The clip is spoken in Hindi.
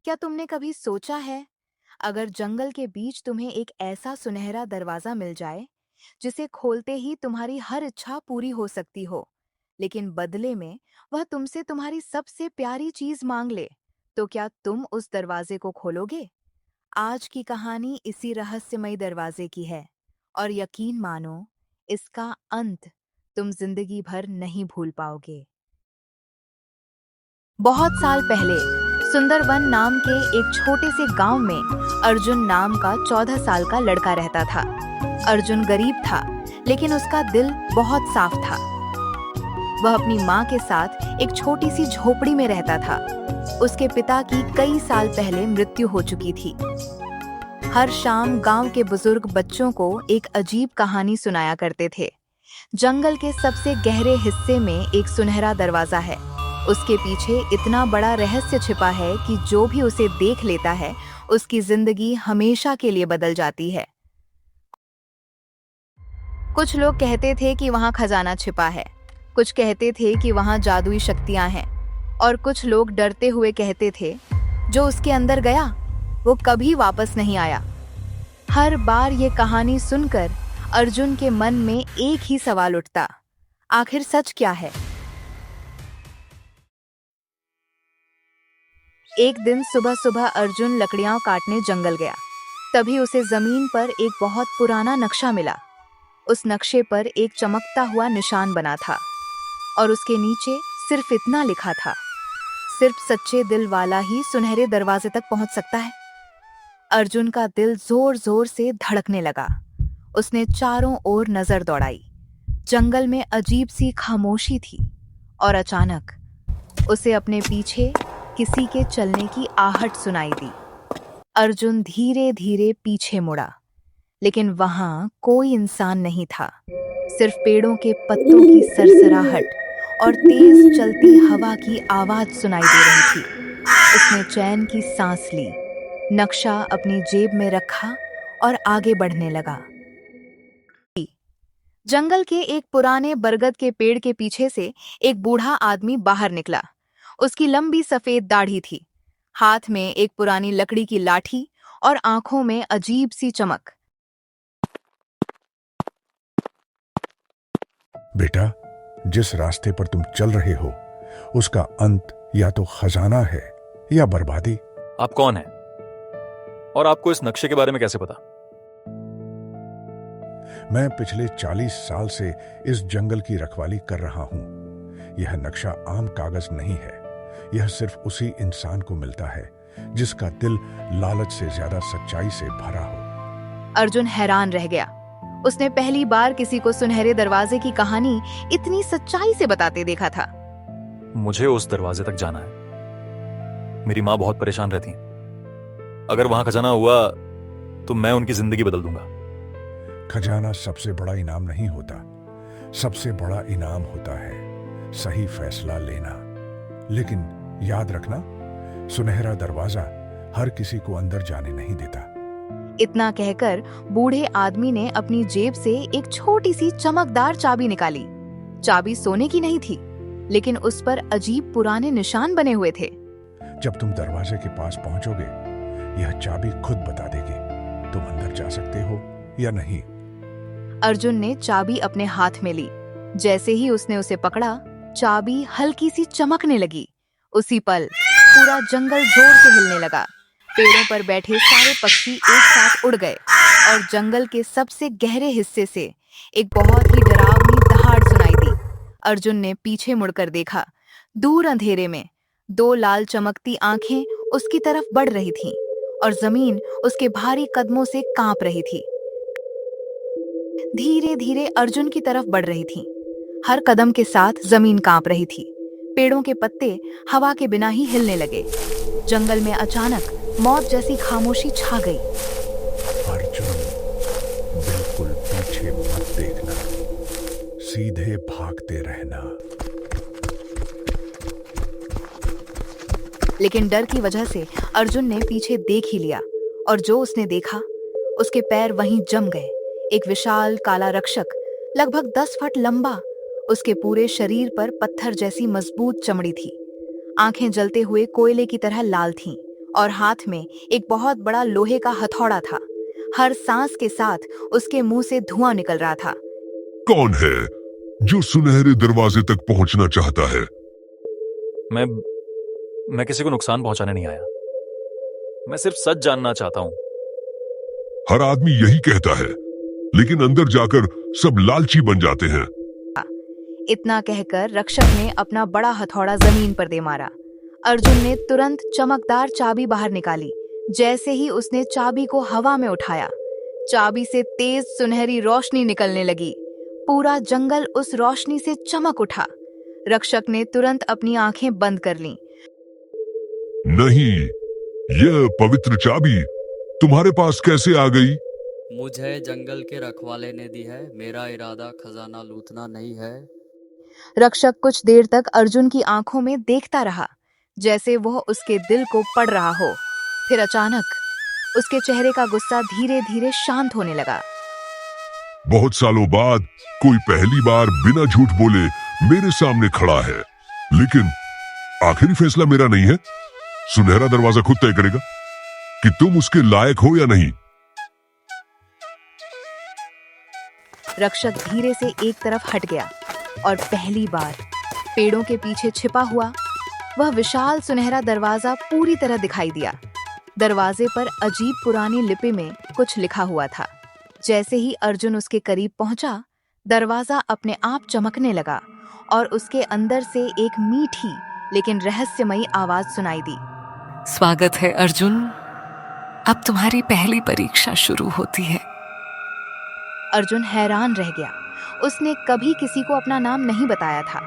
क्या तुमने कभी सोचा है, अगर जंगल के बीच तुम्हें एक ऐसा सुनहरा दरवाजा मिल जाए जिसे खोलते ही तुम्हारी हर इच्छा पूरी हो सकती हो, लेकिन बदले में वह तुमसे तुम्हारी सबसे प्यारी चीज मांग ले, तो क्या तुम उस दरवाजे को खोलोगे? आज की कहानी इसी रहस्यमयी दरवाजे की है, और यकीन मानो, इसका अंत तुम जिंदगी भर नहीं भूल पाओगे। बहुत साल पहले सुंदरवन नाम के एक छोटे से गांव में अर्जुन नाम का 14 साल का लड़का रहता था। अर्जुन गरीब था, लेकिन उसका दिल बहुत साफ था। वह अपनी माँ के साथ एक छोटी सी झोपड़ी में रहता था। उसके पिता की कई साल पहले मृत्यु हो चुकी थी। हर शाम गांव के बुजुर्ग बच्चों को एक अजीब कहानी सुनाया करते थे। जंगल के सबसे गहरे हिस्से में एक सुनहरा दरवाजा है। उसके पीछे इतना बड़ा रहस्य छिपा है कि जो भी उसे देख लेता है, उसकी जिंदगी हमेशा के लिए बदल जाती है। कुछ लोग कहते थे कि वहां खजाना छिपा है, कुछ कहते थे कि वहां जादुई शक्तियां हैं, और कुछ लोग डरते हुए कहते थे, जो उसके अंदर गया वो कभी वापस नहीं आया। हर बार ये कहानी सुनकर अर्जुन के मन में एक ही सवाल उठता, आखिर सच क्या है? एक दिन सुबह सुबह अर्जुन लकड़ियां काटने जंगल गया। तभी उसे जमीन पर एक बहुत पुराना नक्शा मिला। उस नक्शे पर एक चमकता हुआ निशान बना था, और उसके नीचे सिर्फ इतना लिखा था, सिर्फ सच्चे दिल वाला ही सुनहरे दरवाजे तक पहुंच सकता है। अर्जुन का दिल जोर जोर से धड़कने लगा। उसने चारों ओर नजर दौड़ाई। जंगल में अजीब सी खामोशी थी, और अचानक उसे अपने पीछे किसी के चलने की आहट सुनाई दी। अर्जुन धीरे धीरे पीछे मुड़ा, लेकिन वहां कोई इंसान नहीं था। सिर्फ पेड़ों के पत्तों की सरसराहट और तेज चलती हवा की आवाज सुनाई दे रही थी। उसने चैन की सांस ली, नक्शा अपनी जेब में रखा और आगे बढ़ने लगा। जंगल के एक पुराने बरगद के पेड़ के पीछे से एक बूढ़ा आदमी बाहर निकला। उसकी लंबी सफेद दाढ़ी थी, हाथ में एक पुरानी लकड़ी की लाठी और आंखों में अजीब सी चमक। बेटा, जिस रास्ते पर तुम चल रहे हो, उसका अंत या तो खजाना है या बर्बादी। आप कौन हैं? और आपको इस नक्शे के बारे में कैसे पता? मैं पिछले 40 साल से इस जंगल की रखवाली कर रहा हूं। यह नक्शा आम कागज नहीं है। यह सिर्फ उसी इंसान को मिलता है जिसका दिल लालच से ज्यादा सच्चाई से भरा हो। अर्जुन हैरान रह गया। उसने पहली बार किसी को सुनहरे दरवाजे की कहानी इतनी सच्चाई से बताते देखा था। मुझे उस दरवाजे तक जाना है। मेरी माँ बहुत परेशान रहती है। अगर वहां खजाना हुआ तो मैं उनकी जिंदगी बदल दूंगा। खजाना सबसे बड़ा इनाम नहीं होता। सबसे बड़ा इनाम होता है सही फैसला लेना। लेकिन याद रखना, सुनहरा दरवाजा हर किसी को अंदर जाने नहीं देता। इतना कहकर बूढ़े आदमी ने अपनी जेब से एक छोटी सी चमकदार चाबी निकाली। चाबी सोने की नहीं थी, लेकिन उस पर अजीब पुराने निशान बने हुए थे। जब तुम दरवाजे के पास पहुंचोगे, यह चाबी खुद बता देगी तुम अंदर जा सकते हो या नहीं। अर्जुन ने चाबी अपने हाथ में ली। जैसे ही उसने उसे पकड़ा, चाबी हल्की सी चमकने लगी। उसी पल पूरा जंगल जोर से हिलने लगा। पेड़ों पर बैठे सारे पक्षी एक साथ उड़ गए, और जंगल के सबसे गहरे हिस्से से एक बहुत ही डरावनी दहाड़ सुनाई दी। अर्जुन ने पीछे मुड़कर देखा। दूर अंधेरे में दो लाल चमकती आंखें उसकी तरफ बढ़ रही थीं, और जमीन उसके भारी कदमों से कांप रही थी। धीरे धीरे अर्जुन की तरफ बढ़ रही थी। हर कदम के साथ जमीन कांप रही थी। पेड़ों के पत्ते हवा के बिना ही हिलने लगे। जंगल में अचानक मौत जैसी खामोशी छा गई। अर्जुन, बिल्कुल पीछे मत देखना, सीधे भागते रहना। लेकिन डर की वजह से अर्जुन ने पीछे देख ही लिया, और जो उसने देखा, उसके पैर वहीं जम गए। एक विशाल काला रक्षक, लगभग 10 फुट लंबा, उसके पूरे शरीर पर पत्थर जैसी मजबूत चमड़ी थी। आंखें जलते हुए कोयले की तरह लाल थीं, और हाथ में एक बहुत बड़ा लोहे का हथौड़ा था। हर सांस के साथ उसके मुंह से धुआं निकल रहा था। कौन है जो सुनहरे दरवाजे तक पहुंचना चाहता है? मैं किसी को नुकसान पहुंचाने नहीं आया। मैं सिर्फ सच जानना चाहता हूं। हर आदमी यही कहता है, लेकिन अंदर जाकर सब लालची बन जाते हैं। इतना कहकर रक्षक ने अपना बड़ा हथौड़ा जमीन पर दे मारा। अर्जुन ने तुरंत चमकदार चाबी बाहर निकाली। जैसे ही उसने चाबी को हवा में उठाया, चाबी से तेज सुनहरी रोशनी निकलने लगी। पूरा जंगल उस रोशनी से चमक उठा। रक्षक ने तुरंत अपनी आंखें बंद कर लीं। नहीं, यह पवित्र चाबी तुम्हारे पास कैसे आ गई? मुझे जंगल के रखवाले ने दी है। मेरा इरादा खजाना लूटना नहीं है। रक्षक कुछ देर तक अर्जुन की आंखों में देखता रहा, जैसे वह उसके दिल को पढ़ रहा हो। फिर अचानक उसके चेहरे का गुस्सा धीरे धीरे शांत होने लगा। बहुत सालों बाद कोई पहली बार बिना झूठ बोले मेरे सामने खड़ा है, लेकिन आखिरी फैसला मेरा नहीं है। सुनहरा दरवाजा खुद तय करेगा कि तुम उसके लायक हो या नहीं। रक्षक धीरे से एक तरफ हट गया और पहली बार पेड़ों के पीछे छिपा हुआ वह विशाल सुनहरा दरवाजा पूरी तरह दिखाई दिया। दरवाजे पर अजीब पुरानी लिपि में कुछ लिखा हुआ था। जैसे ही अर्जुन उसके करीब पहुंचा, दरवाजा अपने आप चमकने लगा और उसके अंदर से एक मीठी लेकिन रहस्यमयी आवाज सुनाई दी। स्वागत है अर्जुन, अब तुम्हारी पहली परीक्षा शुरू होती है। अर्जुन हैरान रह गया। उसने कभी किसी को अपना नाम नहीं बताया था।